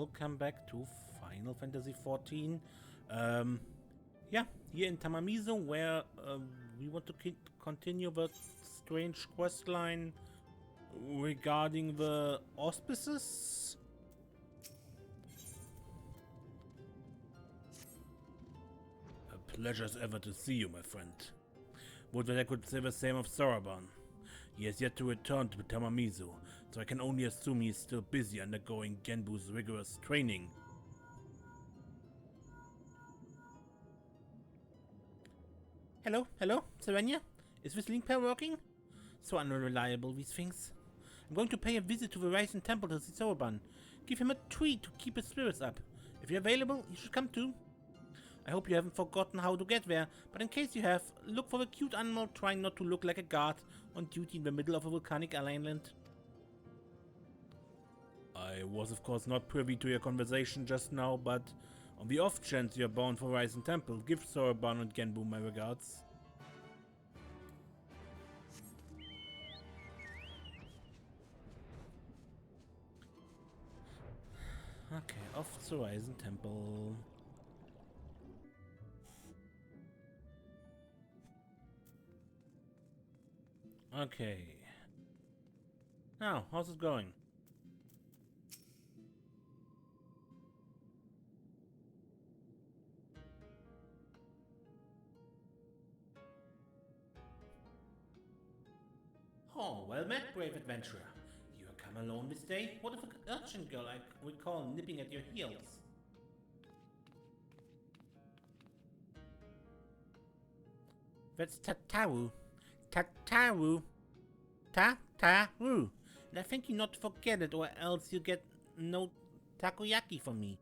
welcome back to Final Fantasy XIV. Yeah, here in Tamamizo, where we want to continue the strange quest line regarding the Auspices. A pleasure as ever to see you, my friend. Would that I could say the same of Soroban. He has yet to return to Tamamizo, so I can only assume he is still busy undergoing Genbu's rigorous training. Hello, Serenia? Is this link pair working? So unreliable, these things. I'm going to pay a visit to the Rising Temple to see Soroban. Give him a treat to keep his spirits up. If you're available, you should come too. I hope you haven't forgotten how to get there, but in case you have, look for the cute animal trying not to look like a guard on duty in the middle of a volcanic island. I was of course not privy to your conversation just now, but on the off chance you're bound for Rising Temple, give Soroban and Genbu my regards. Okay, off to Rising Temple. Okay. Now, how's it going? Oh, well met, brave adventurer. You have come alone this day? What of an urchin girl I recall nipping at your heels? That's Tataru. Tataru. Tataru. And I think you not to forget it, or else you get no takoyaki from me.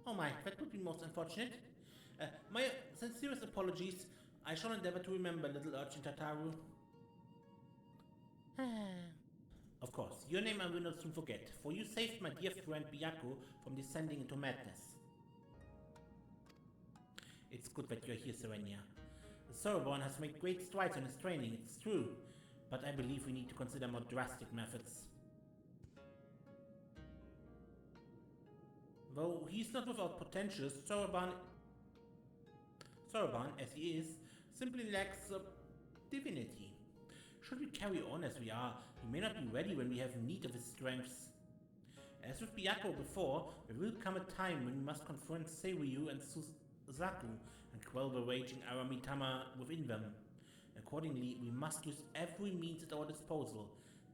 Oh my, that would be most unfortunate. My sincerest apologies. I shall endeavor to remember, little urchin Tataru. Of course, your name I will not soon forget, for you saved my dear friend Byaku from descending into madness. It's good that you're here, Serenia. Soroban has made great strides in his training, it's true, but I believe we need to consider more drastic methods. Though he's not without potential, Soroban, as he is, simply lacks divinity. Should we carry on as we are, he may not be ready when we have need of his strengths. As with Byaku before, there will come a time when we must confront Seiryu and Suzaku and quell the raging Aramitama within them. Accordingly, we must use every means at our disposal,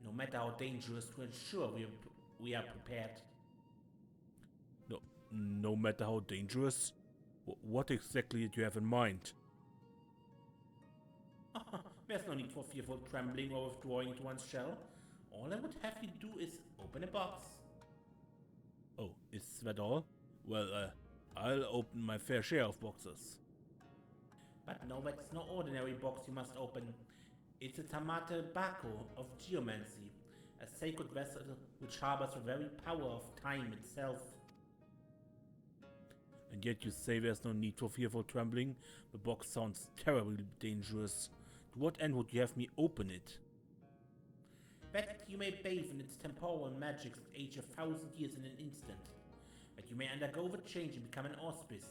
no matter how dangerous, to ensure we are prepared. No matter how dangerous? What exactly did you have in mind? There's no need for fearful trembling or withdrawing into one's shell. All I would have you do is open a box. Oh, is that all? Well, I'll open my fair share of boxes. But no, that's no ordinary box you must open. It's a Tamate Bako of geomancy, a sacred vessel which harbors the very power of time itself. And yet you say there's no need for fearful trembling? The box sounds terribly dangerous. To what end would you have me open it? That you may bathe in its temporal magics that age 1,000 years in an instant. That you may undergo the change and become an auspice.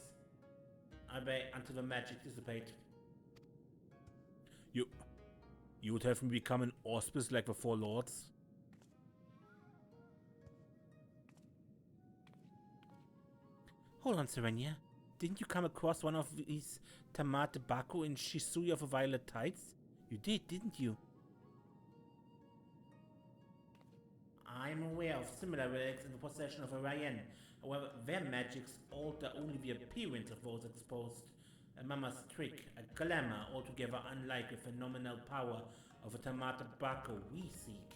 I wait until the magic dissipate. You would have me become an auspice like the Four Lords? Hold on, Serenia. Didn't you come across one of these Tamate Bako in Shisui of the Violet Tides? You did, didn't you? I'm aware of similar relics in the possession of Orion. However, their magics alter only the appearance of those exposed. A mama's trick, a glamour altogether unlike the phenomenal power of a Tamate Bako we seek.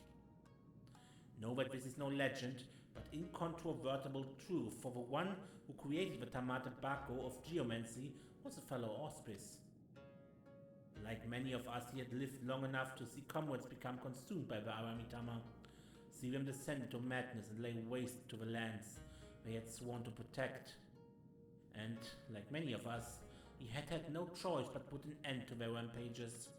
Know that this is no legend, but incontrovertible truth, for the one who created the Tamate Bako of geomancy was a fellow auspice. Like many of us, he had lived long enough to see comrades become consumed by the Aramitama, see them descend into madness and lay waste to the lands they had sworn to protect. And, like many of us, he had had no choice but put an end to their rampages.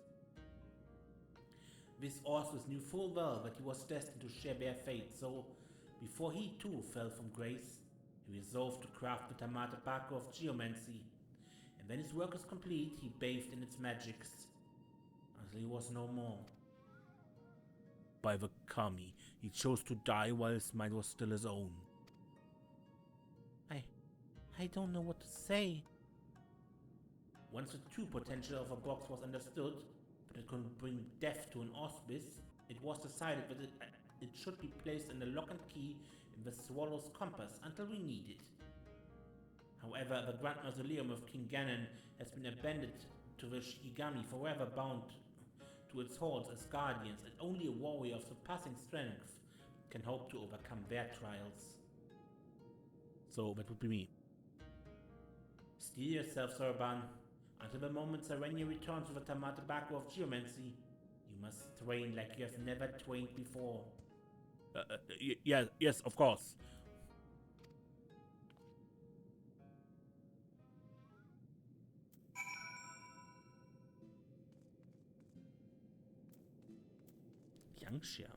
This auspice knew full well that he was destined to share their fate, so Before he too fell from grace, he resolved to craft the tobacco of geomancy, and when his work was complete, he bathed in its magics, until he was no more. By the kami, he chose to die while his mind was still his own. I don't know what to say. Once the true potential of a box was understood, but it could bring death to an auspice, it was decided that it should be placed in the lock and key in the swallow's compass until we need it. However, the Grand Mausoleum of King Ganon has been abandoned to the Shikigami, forever bound to its halls as guardians, and only a warrior of surpassing strength can hope to overcome their trials. So that would be me. Steel yourself, Soroban. Until the moment Serenia returns with the tobacco of geomancy, you must train like you have never trained before. Yes, of course. Yangxia.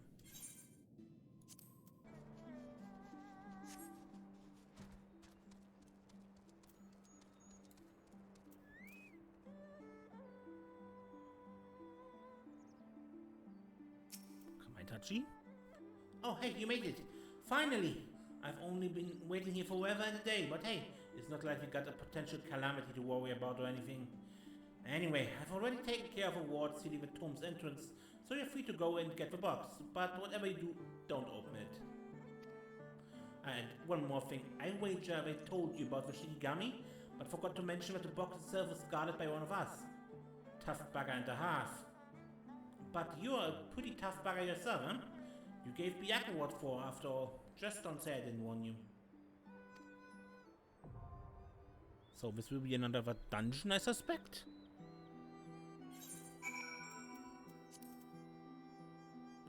Kamaitachi? Oh, hey, you made it! Finally! I've only been waiting here forever and a day, but hey, it's not like we got a potential calamity to worry about or anything. Anyway, I've already taken care of a ward sealing the tomb's entrance, so you're free to go and get the box, but whatever you do, don't open it. And one more thing, I wager they told you about the Shikigami, but forgot to mention that the box itself was guarded by one of us. Tough bugger and a half. But you're a pretty tough bugger yourself, huh? You gave Byaku what for, after all. Just don't say I didn't warn you. So this will be another dungeon, I suspect?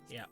Yeah.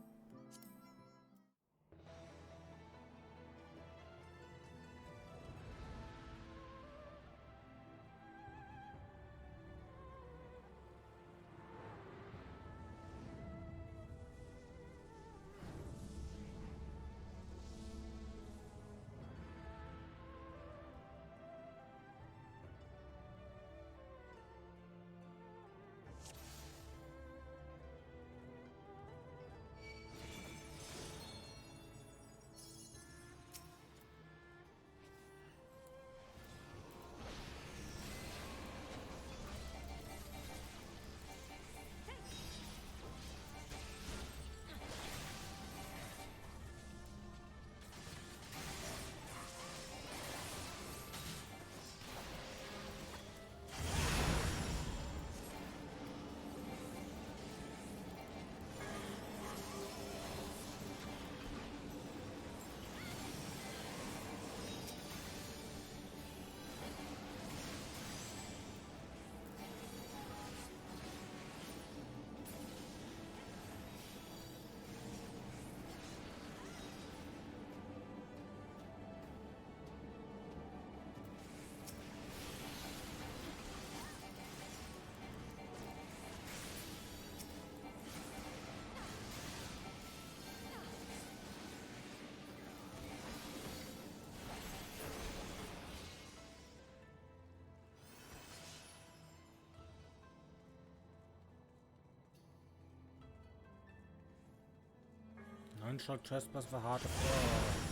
None shall trespass the heart of Earth.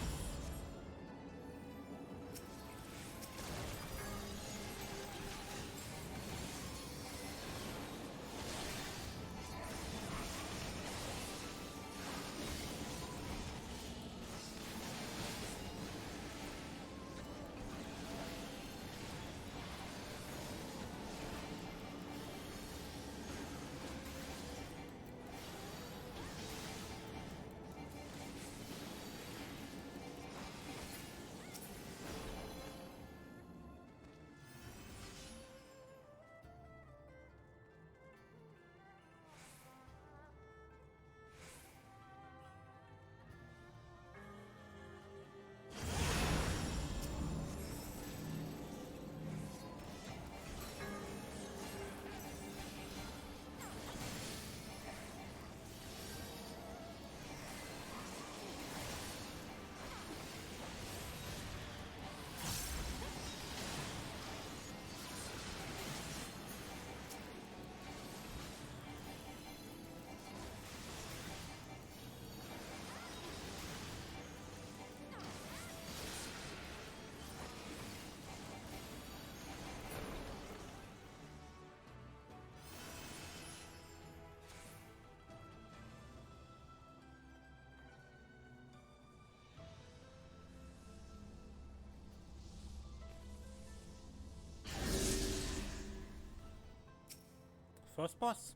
First boss?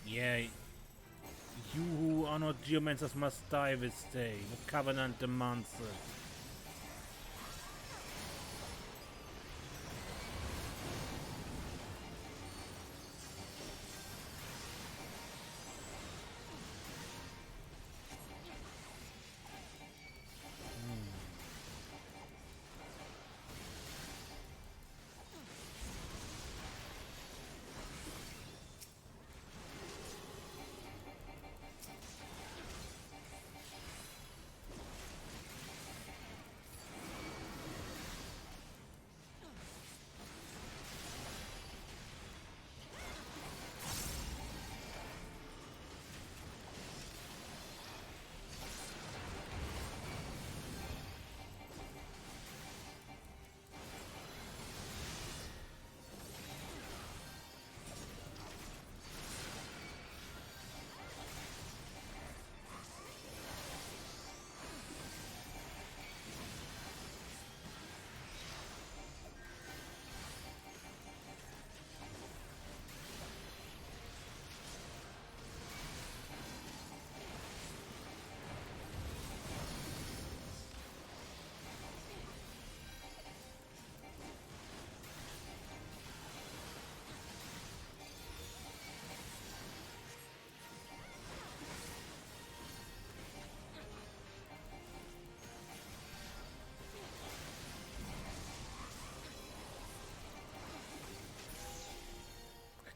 Yeah. You who are not geomancers must die this day. The Covenant demands it.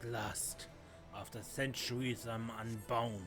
At last, after centuries, I'm unbound.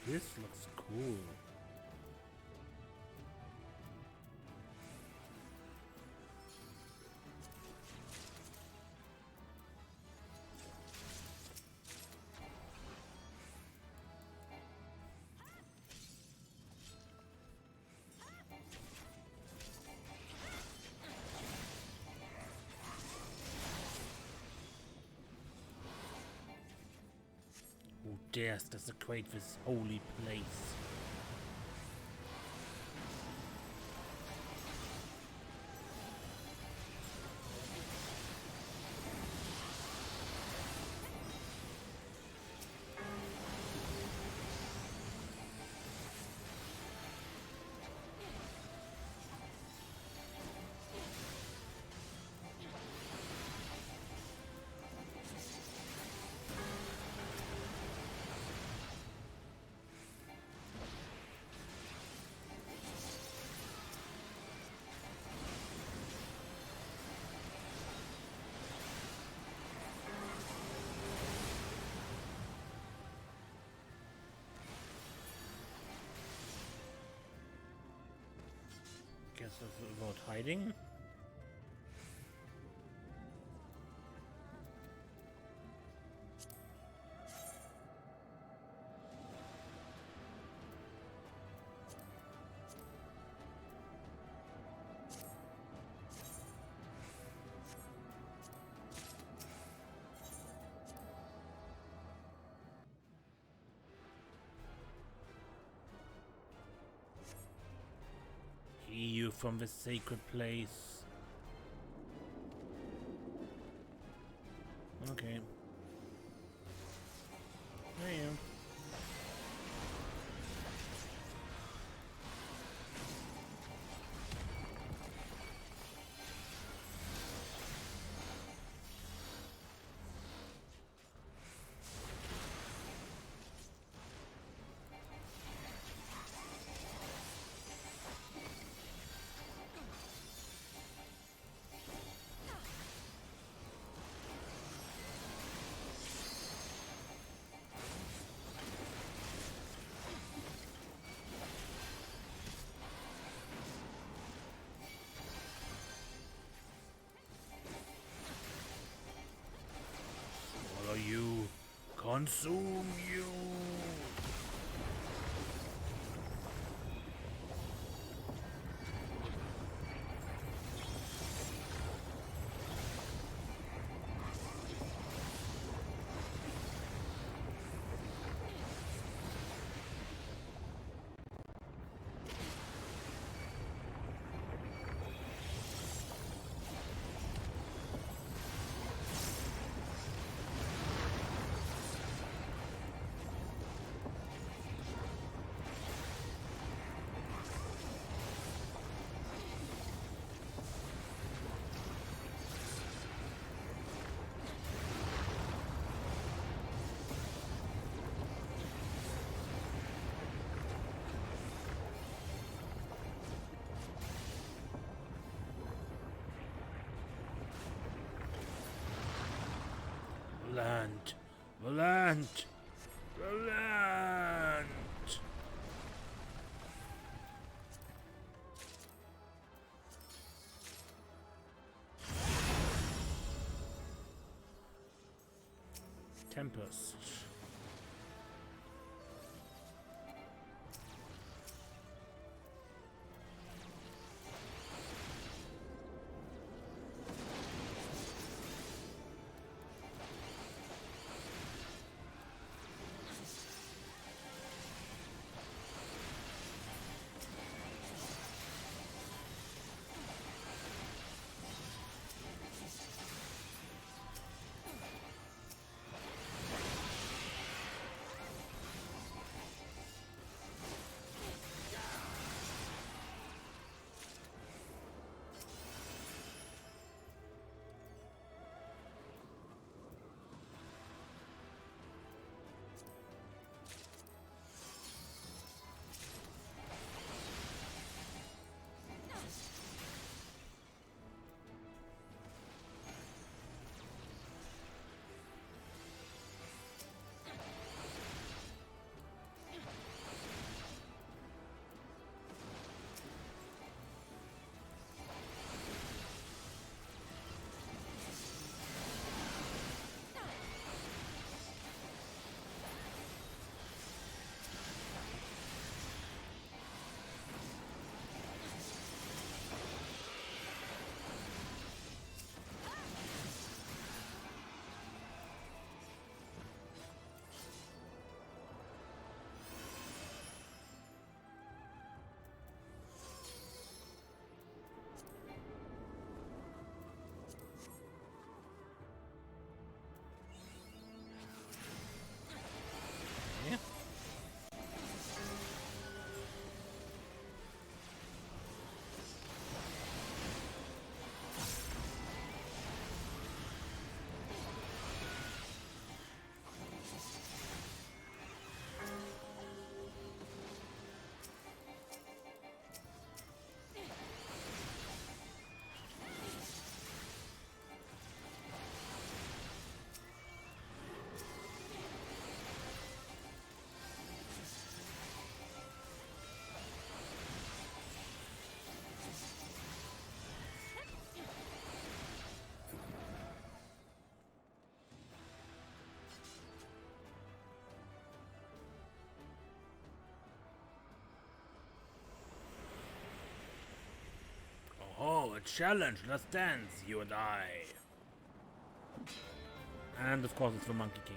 This looks cool. Who dares desecrate this holy place? Guess about hiding? You from the sacred place. Okay. consume you. Land. The land. The land. Tempest. Oh, a challenge. Let's dance, you and I. And of course it's the Monkey King.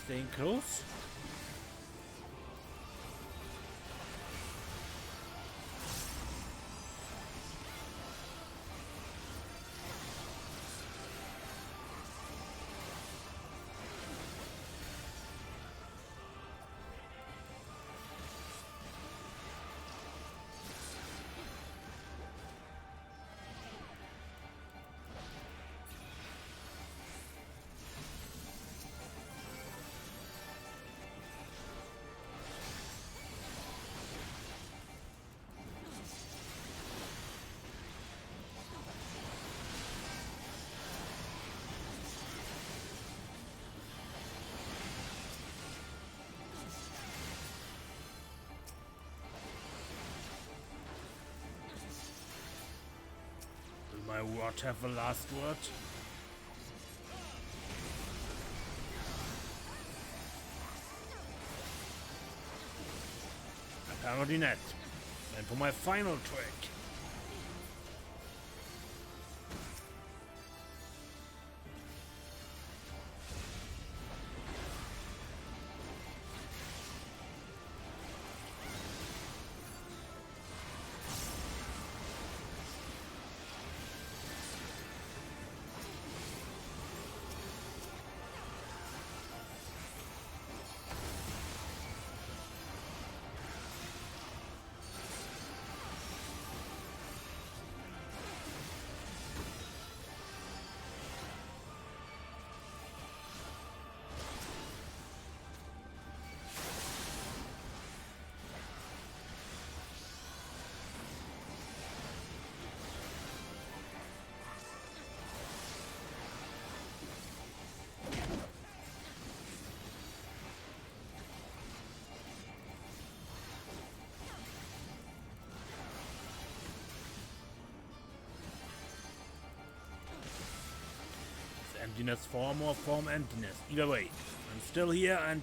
Staying close. what have the last word? Apparently not. And for my final trick. Emptiness form or form emptiness. Either way, I'm still here and...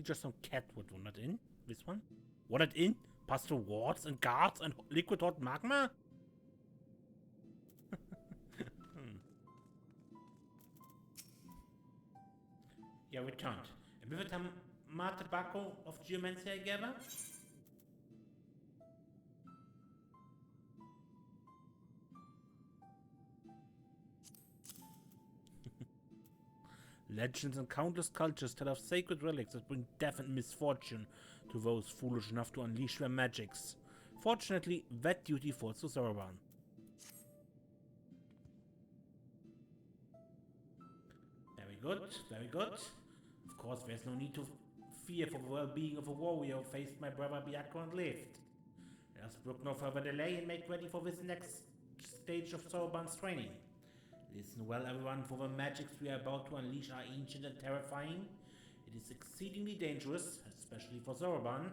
just some cat would not in. This one? Wanted in? Past through wards and guards and liquid hot magma? Yeah, returned. And with it, tobacco of geomancy together? Legends and countless cultures tell of sacred relics that bring death and misfortune to those foolish enough to unleash their magics. Fortunately, that duty falls to Soroban. Very good, very good. Of course, there's no need to fear for the well-being of a warrior who faced my brother Biako and lived. Let us brook no further delay and make ready for this next stage of Soroban's training. Listen well, everyone, for the magics we are about to unleash are ancient and terrifying. It is exceedingly dangerous, especially for Soroban.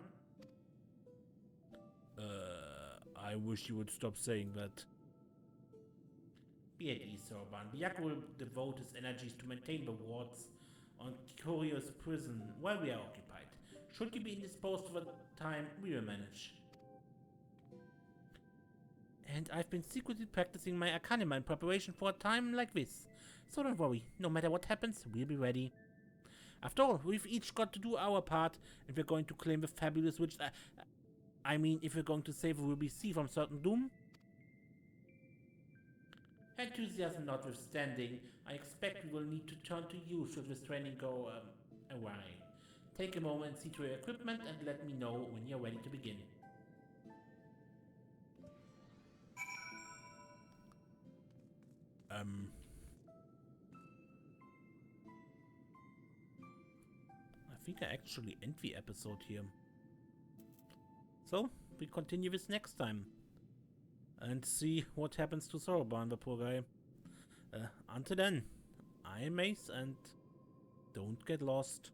I wish you would stop saying that. Be at ease, Soroban. Biako will devote his energies to maintain the wards on Kurio's prison while we are occupied. Should you be indisposed for the time, we will manage. And I've been secretly practicing my Arcanima in preparation for a time like this. So don't worry, no matter what happens, we'll be ready. After all, we've each got to do our part, and we're going to claim the fabulous witch... I mean, if we're going to save Ruby C from certain doom. Enthusiasm notwithstanding, I expect we will need to turn to you should this training go, awry. Take a moment, see to your equipment, and let me know when you're ready to begin. I think I actually end the episode here. So, we continue this next time. And see what happens to Soroban, the poor guy. Until then, I am Mace, and don't get lost.